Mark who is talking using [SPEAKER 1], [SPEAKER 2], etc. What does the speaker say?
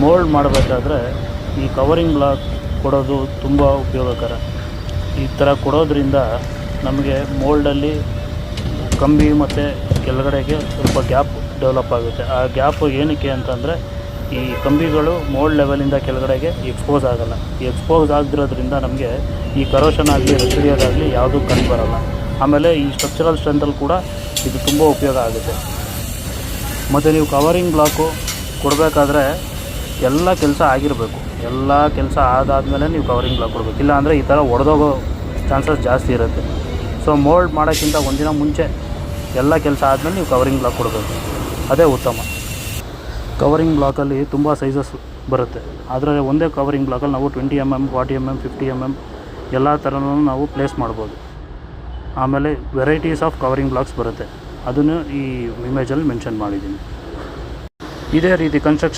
[SPEAKER 1] Mould ಮಾಡಬೇಕಾದ್ರೆ ಈ covering block ಕೊಡೋದು ತುಂಬ ಉಪಯೋಗಕರ. ಈ ಥರ ಕೊಡೋದ್ರಿಂದ ನಮಗೆ ಮೋಲ್ಡಲ್ಲಿ ಕಂಬಿ ಮತ್ತು ಕೆಳಗಡೆಗೆ ಸ್ವಲ್ಪ ಗ್ಯಾಪ್ ಡೆವಲಪ್ ಆಗುತ್ತೆ. ಆ ಗ್ಯಾಪು ಏನಕ್ಕೆ ಅಂತಂದರೆ ಈ ಕಂಬಿಗಳು ಮೋಲ್ಡ್ ಲೆವೆಲಿಂದ ಕೆಳಗಡೆಗೆ ಎಕ್ಸ್ಪೋಸ್ ಆಗೋಲ್ಲ. ಈ ಎಕ್ಸ್ಪೋಸ್ ಆಗದಿರೋದ್ರಿಂದ ನಮಗೆ ಈ ಕರೋಷನ್ ಆಗಲಿ ರಸಿಡಿಯೋದಾಗಲಿ ಯಾವುದೂ ಕಂಡು ಬರೋಲ್ಲ. ಆಮೇಲೆ ಈ ಸ್ಟ್ರಕ್ಚರಲ್ ಸ್ಟ್ರೆಂತಲ್ಲಿ ಕೂಡ ಇದು ತುಂಬ ಉಪಯೋಗ ಆಗುತ್ತೆ. ಮತ್ತು ನೀವು ಕವರಿಂಗ್ ಬ್ಲಾಕು ಕೊಡಬೇಕಾದ್ರೆ ಎಲ್ಲ ಕೆಲಸ ಆಗಿರಬೇಕು. ಎಲ್ಲ ಕೆಲಸ ಆದಾದಮೇಲೆ ನೀವು ಕವರಿಂಗ್ ಬ್ಲಾಕ್ ಕೊಡಬೇಕು. ಇಲ್ಲ ಅಂದರೆ ಈ ಥರ ಒಡೆದೋಗೋ ಚಾನ್ಸಸ್ ಜಾಸ್ತಿ ಇರುತ್ತೆ. ಸೊ ಮೋಲ್ಡ್ ಮಾಡೋಕ್ಕಿಂತ ಒಂದಿನ ಮುಂಚೆ ಎಲ್ಲ ಕೆಲಸ ಆದಮೇಲೆ ನೀವು ಕವರಿಂಗ್ ಬ್ಲಾಕ್ ಕೊಡಬೇಕು, ಅದೇ ಉತ್ತಮ. ಕವರಿಂಗ್ ಬ್ಲಾಕಲ್ಲಿ ತುಂಬ ಸೈಜಸ್ ಬರುತ್ತೆ. ಆದರೆ ಒಂದೇ ಕವರಿಂಗ್ ಬ್ಲಾಕಲ್ಲಿ ನಾವು 20 mm, 40 mm, 50 mm ಎಲ್ಲ ಥರನೂ ನಾವು ಪ್ಲೇಸ್ ಮಾಡ್ಬೋದು. ಆಮೇಲೆ ವೆರೈಟೀಸ್ ಆಫ್ ಕವರಿಂಗ್ ಬ್ಲಾಕ್ಸ್ ಬರುತ್ತೆ, ಅದನ್ನು ಈ ಇಮೇಜಲ್ಲಿ ಮೆನ್ಷನ್ ಮಾಡಿದ್ದೀನಿ. ಇದೇ ರೀತಿ ಕನ್ಸ್ಟ್ರಕ್ಷನ್